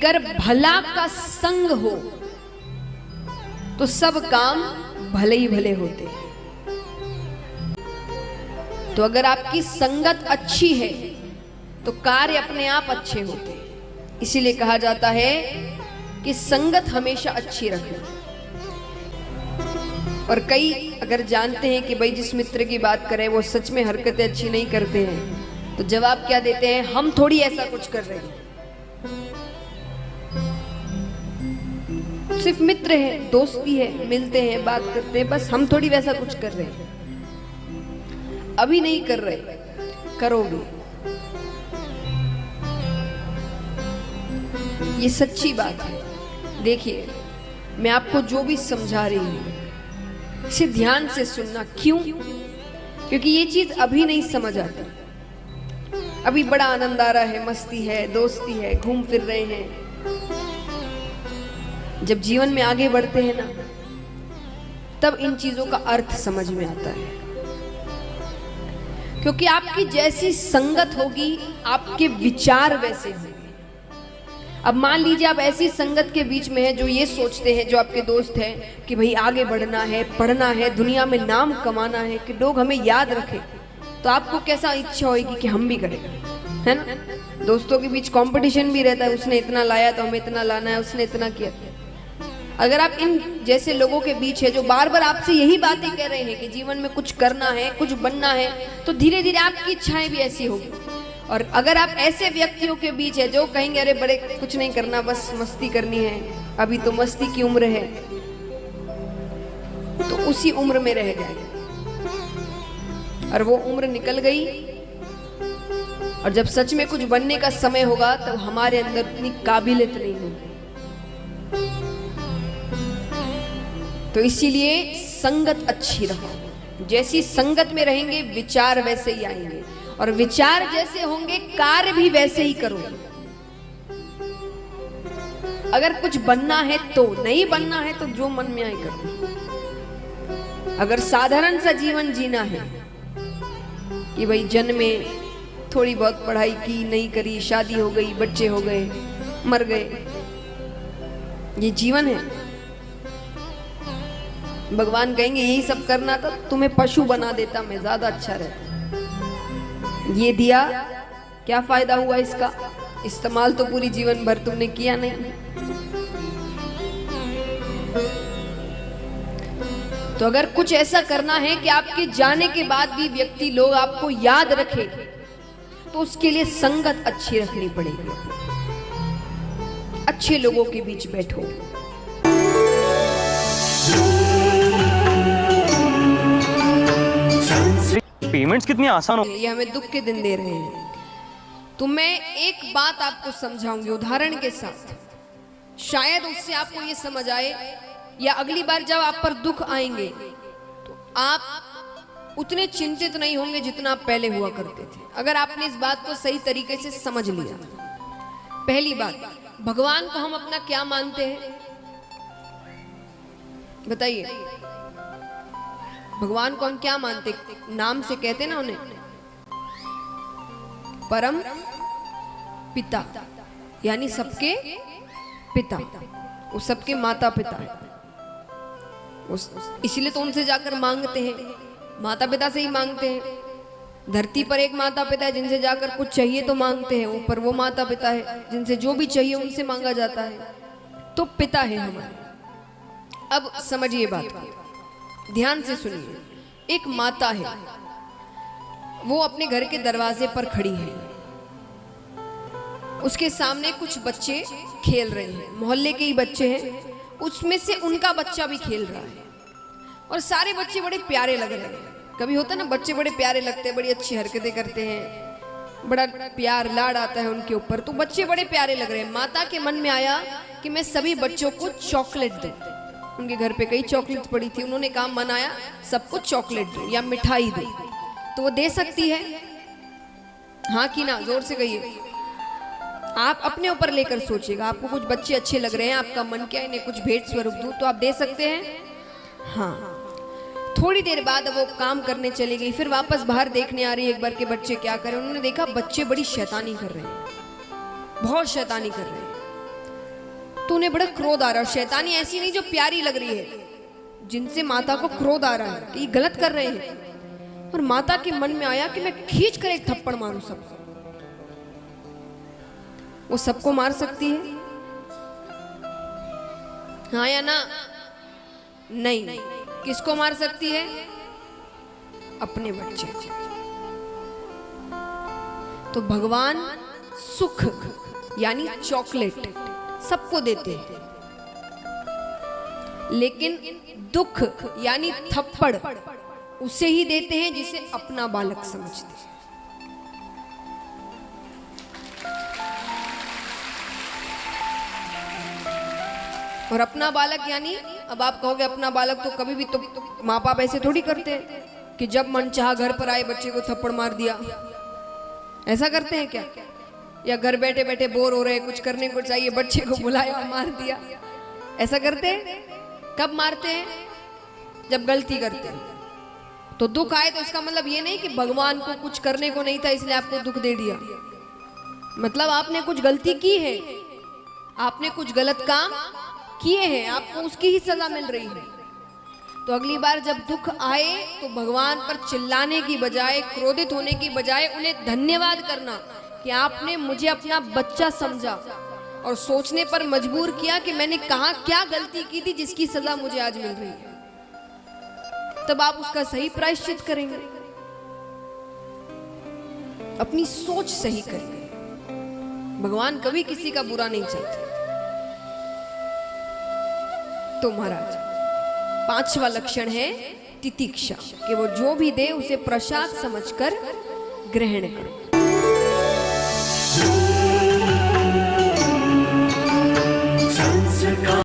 अगर भला का संग हो तो सब काम भले ही भले होते हैं। तो अगर आपकी संगत अच्छी है तो कार्य अपने आप अच्छे होते हैं। इसीलिए कहा जाता है कि संगत हमेशा अच्छी रखें। और कई अगर जानते हैं कि भाई जिस मित्र की बात करें वो सच में हरकतें अच्छी नहीं करते हैं, तो जवाब क्या देते हैं, हम थोड़ी ऐसा कुछ कर रहे हैं, सिर्फ मित्र है, दोस्ती है, मिलते हैं, बात करते हैं, बस हम थोड़ी वैसा कुछ कर रहे हैं। अभी नहीं कर रहे, करोगे। ये सच्ची बात है। देखिए, मैं आपको जो भी समझा रही हूं इसे ध्यान से सुनना। क्यों? क्योंकि ये चीज अभी नहीं समझ आती। अभी बड़ा आनंद आ रहा है, मस्ती है, दोस्ती है, घूम फिर रहे हैं। जब जीवन में आगे बढ़ते हैं ना, तब इन चीजों का अर्थ समझ में आता है। क्योंकि आपकी जैसी संगत होगी, आपके विचार वैसे होंगे। अब मान लीजिए आप ऐसी संगत के बीच में हैं जो ये सोचते हैं, जो आपके दोस्त हैं कि भाई आगे बढ़ना है, पढ़ना है, दुनिया में नाम कमाना है, कि लोग हमें याद रखें, तो आपको कैसा इच्छा होगी कि हम भी करें, है ना? दोस्तों के बीच कंपटीशन भी रहता है, उसने इतना लाया तो हमें इतना लाना है, उसने इतना किया। अगर आप इन जैसे लोगों के बीच है जो बार बार आपसे यही बातें कह रहे हैं कि जीवन में कुछ करना है, कुछ बनना है, तो धीरे धीरे आपकी इच्छाएं भी ऐसी होगी। और अगर आप ऐसे व्यक्तियों के बीच है जो कहेंगे अरे बड़े कुछ नहीं करना, बस मस्ती करनी है, अभी तो मस्ती की उम्र है, तो उसी उम्र में रह जाएंगे। और वो उम्र निकल गई, और जब सच में कुछ बनने का समय होगा तब हमारे अंदर उतनी काबिलियत नहीं होगी। तो इसीलिए संगत अच्छी रखो। जैसी संगत में रहेंगे विचार वैसे ही आएंगे, और विचार जैसे होंगे कार्य भी वैसे ही करोगे। अगर कुछ बनना है तो, नहीं बनना है तो जो मन में आए करो। अगर साधारण सा जीवन जीना है कि भाई जन्मे, थोड़ी बहुत पढ़ाई की, नहीं करी, शादी हो गई, बच्चे हो गए, मर गए, ये जीवन है। भगवान कहेंगे यही सब करना था, तुम्हें पशु बना देता मैं, ज्यादा अच्छा रहता। ये दिया, क्या फायदा हुआ इसका? इस्तेमाल तो पूरी जीवन भर तुमने किया नहीं। तो अगर कुछ ऐसा करना है कि आपके जाने के बाद भी व्यक्ति लोग आपको याद रखे, तो उसके लिए संगत अच्छी रखनी पड़ेगी। अच्छे लोगों के बीच बैठो। पेमेंट्स कितनी आसान हो, ये हमें दुख के दिन दे रहे हैं। तो मैं एक बात आपको समझाऊंगी उदाहरण के साथ, शायद उससे आपको ये समझ आए, या अगली बार जब आप पर दुख आएंगे तो आप उतने चिंतित नहीं होंगे जितना आप पहले हुआ करते थे, अगर आपने इस बात को सही तरीके से समझ लिया। पहली बात, भगवान को हम अपना क्या मानते हैं? बताइए, भगवान को हम क्या मानते? नाम से कहते ना उन्हें, परम पिता, यानी सबके पिता, वो सबके माता पिता है। इसीलिए तो उनसे जाकर मांगते हैं, माता पिता से ही मांगते हैं। धरती पर एक माता पिता है जिनसे जाकर कुछ चाहिए तो मांगते हैं, ऊपर वो माता पिता है जिनसे जो भी चाहिए उनसे मांगा जाता है। तो पिता है हमारे। अब समझिए बात को, ध्यान से सुनिए। एक माता है, वो अपने घर के दरवाजे पर खड़ी है, उसके सामने कुछ बच्चे खेल रहे हैं, मोहल्ले के ही बच्चे हैं, उसमें से उनका बच्चा भी खेल रहा है, और सारे बच्चे बड़े प्यारे लग रहे हैं। कभी होता ना, बच्चे बड़े प्यारे लगते हैं, बड़ी अच्छी हरकतें करते हैं, बड़ा प्यार लाड आता है उनके ऊपर, तो बच्चे बड़े प्यारे लग रहे हैं। माता के मन में आया कि मैं सभी बच्चों को चॉकलेट दूं। उनके घर पे कई चॉकलेट पड़ी थी, उन्होंने काम मनाया सबको चॉकलेट दूं या मिठाई दूं, तो वो दे सकती है? हाँ कि ना? जोर से कहिए। आप अपने ऊपर लेकर सोचिएगा, आपको कुछ बच्चे अच्छे लग रहे हैं, आपका मन क्या है इन्हें कुछ भेंट स्वरूप दूं, तो आप दे सकते हैं? हाँ। थोड़ी देर बाद वो काम करने चली गई, फिर वापस बाहर देखने आ रही एक बार के बच्चे क्या कर रहे हैं। उन्होंने देखा बच्चे बड़ी शैतानी कर रहे हैं, बहुत शैतानी कर रहे हैं। तो उन्हें बड़ा क्रोध आ रहा है। शैतानी ऐसी नहीं जो प्यारी लग रही है, जिनसे माता को क्रोध आ रहा है कि ये गलत कर रहे हैं। और माता के मन में आया कि मैं खींच कर एक थप्पड़ मारूं सबको। वो सबको मार सकती है, हाँ या ना? नहीं। किसको मार सकती है? अपने बच्चे। तो भगवान सुख यानी चॉकलेट सबको देते हैं, लेकिन दुख यानी थप्पड़ उसे ही देते हैं जिसे अपना बालक समझते हैं। और अपना बालक यानी, अब आप कहोगे अपना बालक तो कभी भी तो माँ बाप ऐसे थोड़ी करते हैं कि जब मन चाहा घर पर आए बच्चे को थप्पड़ मार दिया। ऐसा करते हैं क्या? या घर बैठे बैठे बोर हो रहे, कुछ करने को चाहिए, बच्चे को बुलाया और मार दिया। ऐसा करते हैं? कब मारते हैं? जब गलती करते हैं। तो दुख आए तो इसका मतलब ये नहीं कि भगवान को कुछ करने को नहीं था इसलिए आपको दुख दे दिया। मतलब आपने कुछ गलती की है, आपने कुछ गलत काम किए हैं, आपको उसकी ही सजा मिल रही है। तो अगली बार जब दुख आए तो भगवान पर चिल्लाने की बजाय, क्रोधित होने की बजाय उन्हें धन्यवाद करना कि आपने मुझे अपना बच्चा समझा और सोचने पर मजबूर किया कि मैंने कहाँ क्या गलती की थी जिसकी सजा मुझे आज मिल रही है। तब आप उसका सही प्रायश्चित करेंगे, अपनी सोच सही करेंगे। भगवान कभी किसी का बुरा नहीं चाहते। तो महाराज, 5वां लक्षण है तितिक्षा, कि वो जो भी दे उसे प्रसाद समझकर ग्रहण करो।